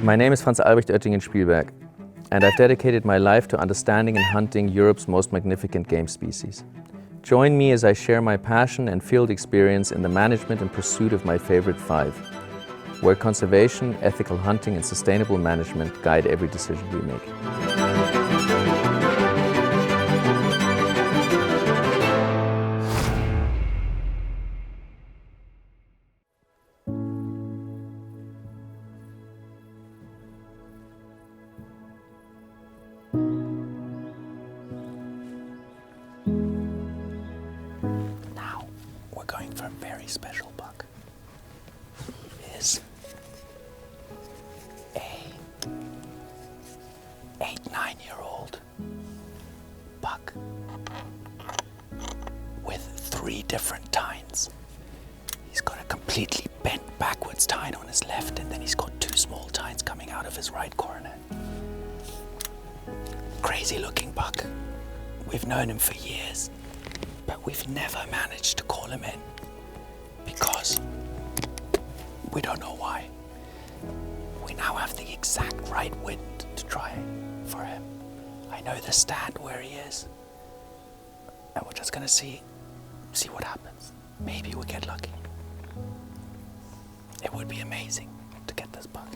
My name is Franz-Albrecht Oettingen-Spielberg, and I've dedicated my life to understanding and hunting Europe's most magnificent game species. Join me as I share my passion and field experience in the management and pursuit of my favorite five, where conservation, ethical hunting, and sustainable management guide every decision we make. Now, we're going for a very special buck. He is a 8-9-year-old buck with 3 different tines. He's got a completely bent backwards tine on his left, and then he's got 2 small tines coming out of his right coronet. Crazy looking buck. We've known him for years, but we've never managed to call him in because we don't know why. We now have the exact right wind to try for him. I know the stand where he is, and we're just gonna see what happens. Maybe we get lucky. It would be amazing to get this buck.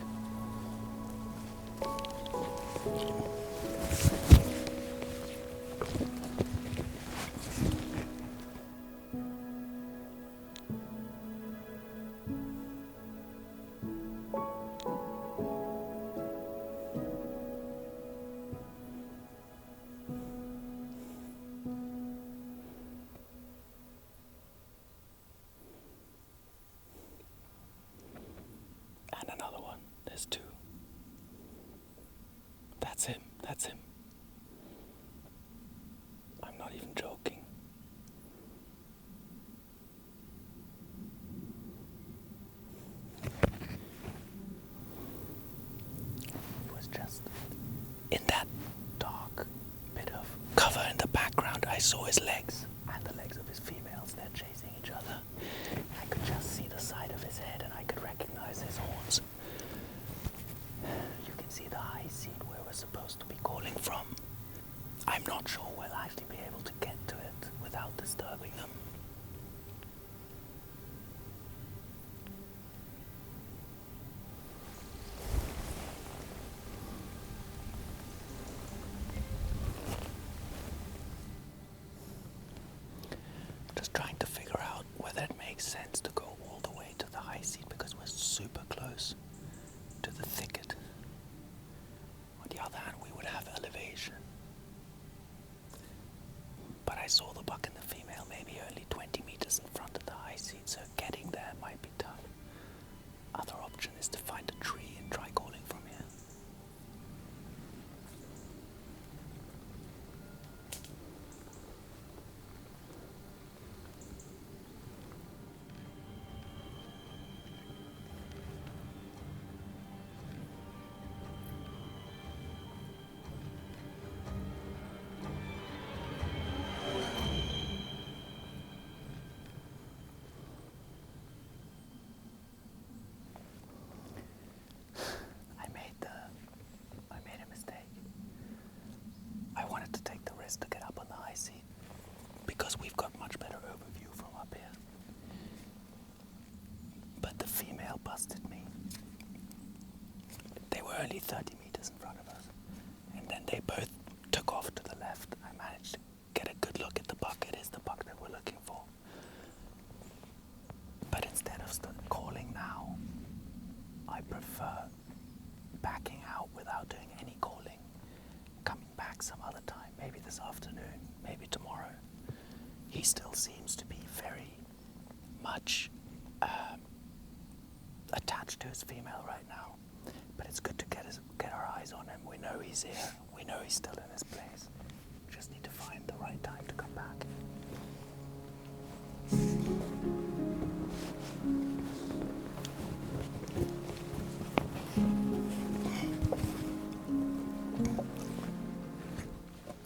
And another one. There's 2. That's him. That's him. I'm not even joking. He was just in that dark bit of cover in the background. I saw his legs and the legs of his females. They're chasing each other. I could just see the side of his head and I could recognize his horns. You can see the high seat where we're supposed to be calling from. I'm not sure we'll actually be able to get to it without disturbing them. Just trying to figure out whether it makes sense to go all the way to the high seat because we're super close to the thicket. On the other hand, we would have elevation. But I saw the buck and the female maybe only 20 meters in front of the high seat, so getting there might be tough. Other option is to find a tree and try calling from here. I made a mistake. I wanted to take the risk to get up on the high seat because we've got much better overview from up here. But the female busted me. They were only 30 meters in front of us, and then they both took off to the left. I managed to get a good look at the buck. It is the buck that we're looking for. But instead of calling now, I prefer backing out without doing any calling, coming back some other time, maybe this afternoon, maybe tomorrow. He still seems to be very much attached to his female right now, but it's good to get our eyes on him. We know he's here, we know he's still in his place. We just need to find the right time to come back.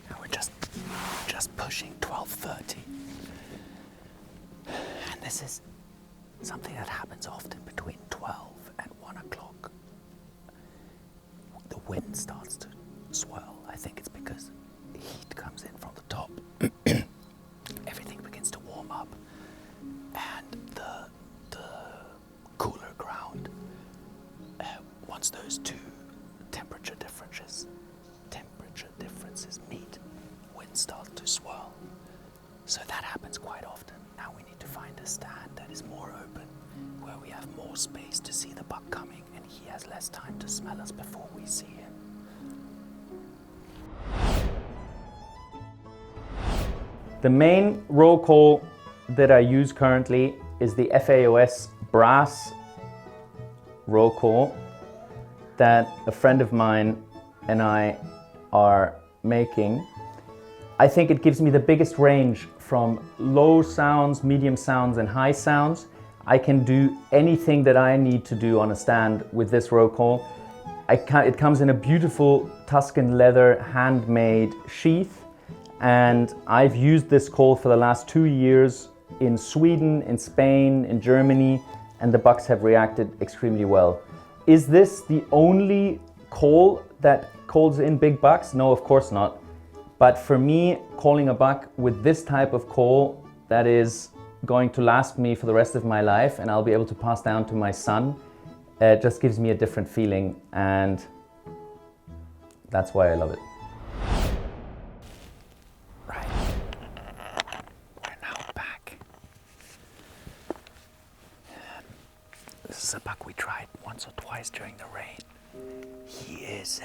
Now we're just pushing 12:30, and this is something that happens often between 12 and 1 o'clock. wind starts to swirl. I think it's because heat comes in from the top. Everything begins to warm up, and the cooler ground, once those two temperature differences meet, winds start to swirl. So that happens quite often. Now we need to find a stand that is more open, where we have more space to see the buck coming, and he has less time to smell us before we see him. The main roll call that I use currently is the FAOS brass roll call that a friend of mine and I are making. I think it gives me the biggest range from low sounds, medium sounds, and high sounds. I can do anything that I need to do on a stand with this roll call. It comes in a beautiful Tuscan leather handmade sheath, and I've used this call for the last 2 years in Sweden, in Spain, in Germany, and the bucks have reacted extremely well. Is this the only call that calls in big bucks? No, of course not. But for me, calling a buck with this type of call, that is going to last me for the rest of my life, and I'll be able to pass down to my son, just gives me a different feeling, and that's why I love it. Right. We're now back. This is a buck we tried once or twice during the rain. He is,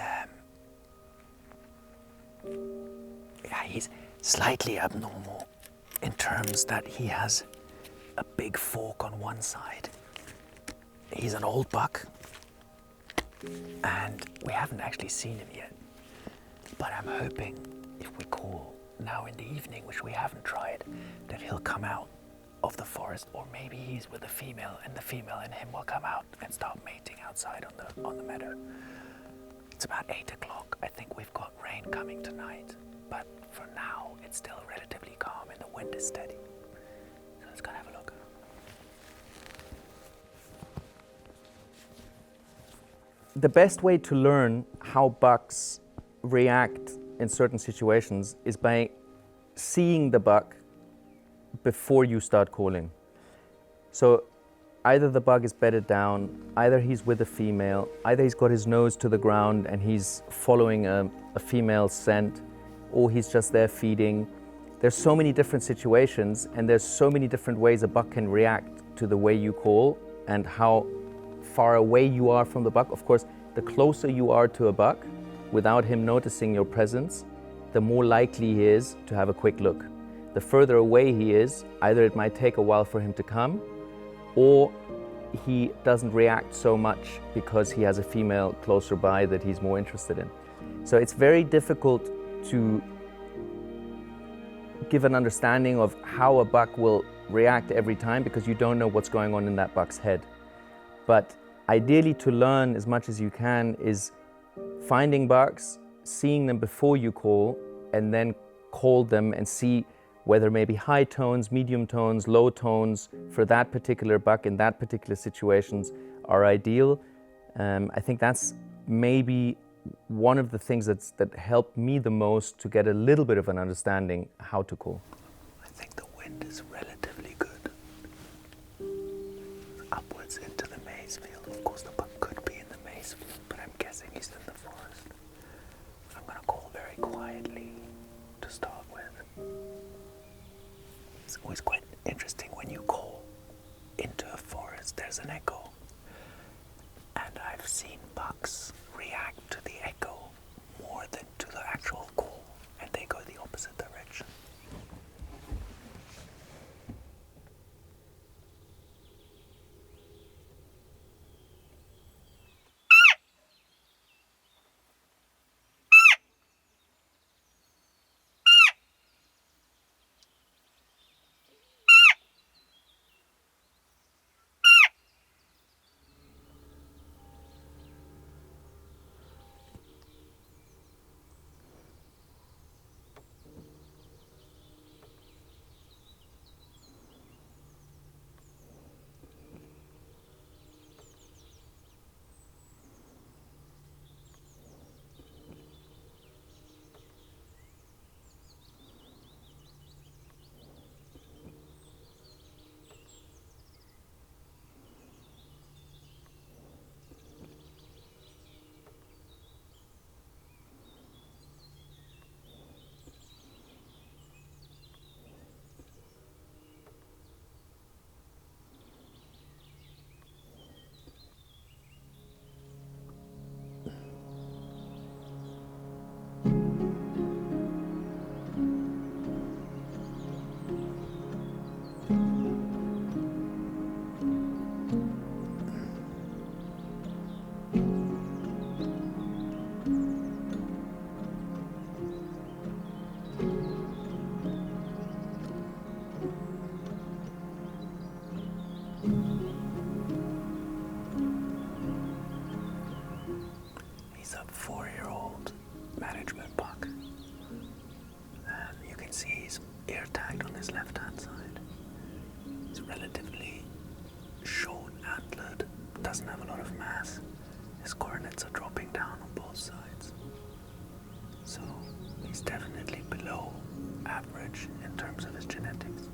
he's slightly abnormal in terms that he has a big fork on one side. He's an old buck, and we haven't actually seen him yet. But I'm hoping if we call now in the evening, which we haven't tried, that he'll come out of the forest, or maybe he's with a female, and the female and him will come out and start mating outside on the meadow. It's about 8 o'clock. I think we've got rain coming tonight, but for now it's still relatively calm and the wind is steady. So let's go and have a look. The best way to learn how bucks react in certain situations is by seeing the buck before you start calling. So either the buck is bedded down, either he's with a female, either he's got his nose to the ground and he's following a female scent, or he's just there feeding. There's so many different situations, and there's so many different ways a buck can react to the way you call and how far away you are from the buck. Of course, the closer you are to a buck without him noticing your presence, the more likely he is to have a quick look. The further away he is, either it might take a while for him to come, or he doesn't react so much because he has a female closer by that he's more interested in. So it's very difficult to give an understanding of how a buck will react every time, because you don't know what's going on in that buck's head. But ideally, to learn as much as you can is finding bucks, seeing them before you call, and then call them and see whether maybe high tones, medium tones, low tones for that particular buck in that particular situations are ideal. I think that's maybe one of the things that helped me the most to get a little bit of an understanding how to call. I think the wind is relatively good. Upwards into the maize field. Of course, the buck could be in the maize field, but I'm guessing he's in the forest. I'm going to call very quietly to start with. It's always quite interesting when you call into a forest, there's an echo. And I've seen bucks react to the echo more than to the actual call, and they go the opposite direction. management buck. You can see he's ear tagged on his left hand side. He's relatively short antlered, doesn't have a lot of mass. His coordinates are dropping down on both sides. So he's definitely below average in terms of his genetics.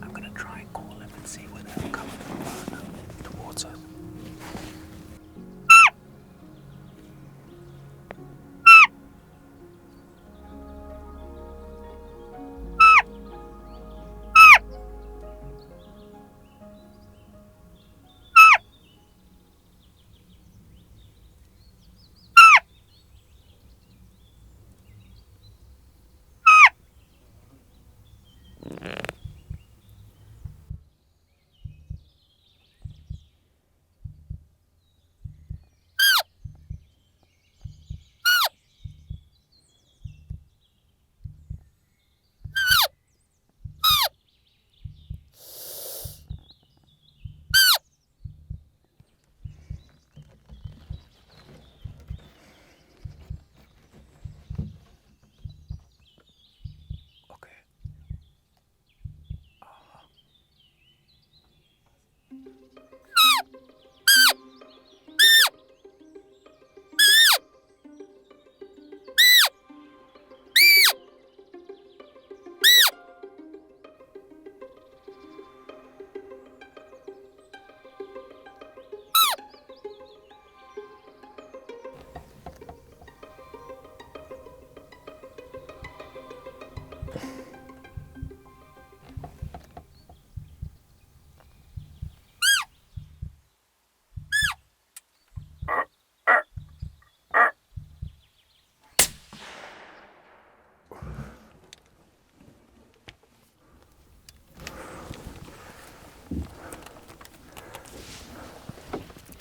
I'm gonna try and call him and see whether he'll come towards us.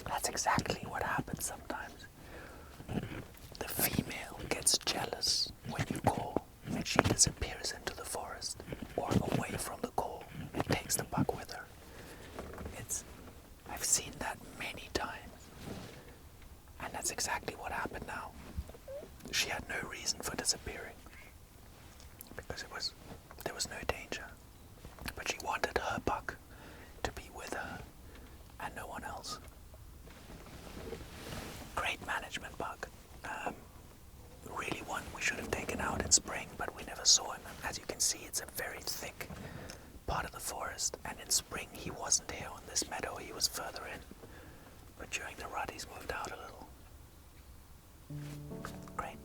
That's exactly what happens sometimes. The female gets jealous when you call and she disappears into the forest or away from the call and takes the buck with her. I've seen that many times. And that's exactly what happened now. She had no reason for disappearing because there was no danger. But she wanted her buck to be with her and no one else. Great management buck. Really one we should have taken out in spring, but we never saw him. As you can see, it's a very thick part of the forest, and in spring he wasn't here on this meadow, he was further in. But during the rut he's moved out a little. Great.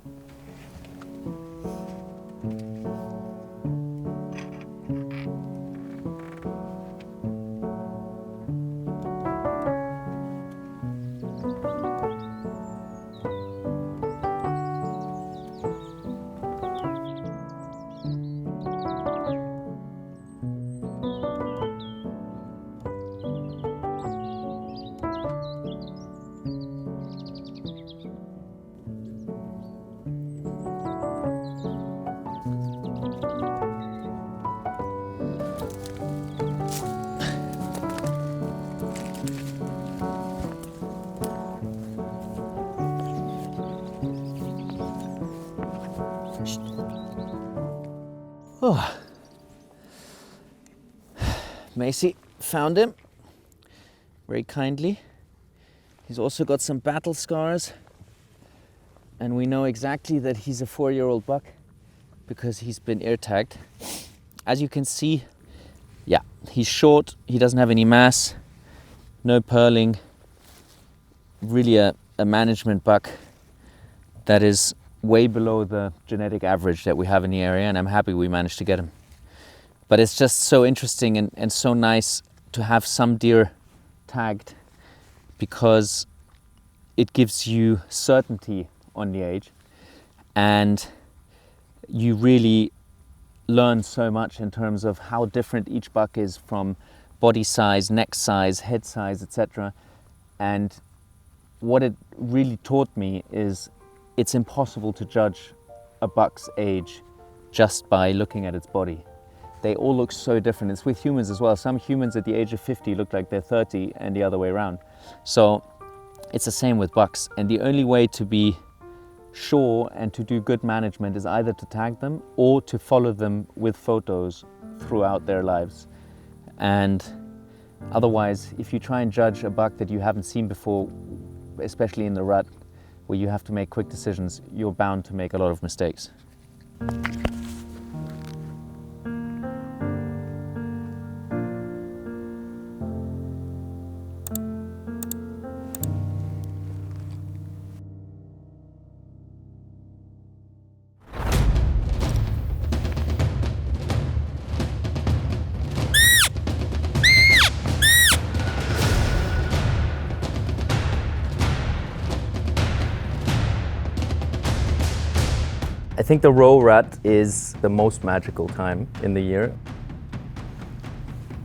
Oh. Macy found him very kindly. He's also got some battle scars, and we know exactly that he's a 4-year-old buck because he's been ear tagged. As you can see, yeah, he's short, he doesn't have any mass, no purling, really a management buck that is way below the genetic average that we have in the area, and I'm happy we managed to get him. But it's just so interesting and so nice to have some deer tagged, because it gives you certainty on the age, and you really learn so much in terms of how different each buck is from body size, neck size, head size, etc. And what it really taught me is it's impossible to judge a buck's age just by looking at its body. They all look so different. It's with humans as well. Some humans at the age of 50 look like they're 30 and the other way around. So it's the same with bucks. And the only way to be sure and to do good management is either to tag them or to follow them with photos throughout their lives. And otherwise, if you try and judge a buck that you haven't seen before, especially in the rut, where you have to make quick decisions, you're bound to make a lot of mistakes. I think the roe rut is the most magical time in the year.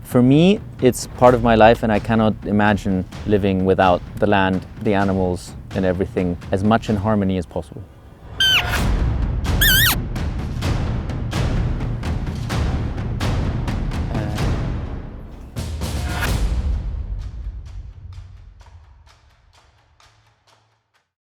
For me, it's part of my life, and I cannot imagine living without the land, the animals, and everything as much in harmony as possible.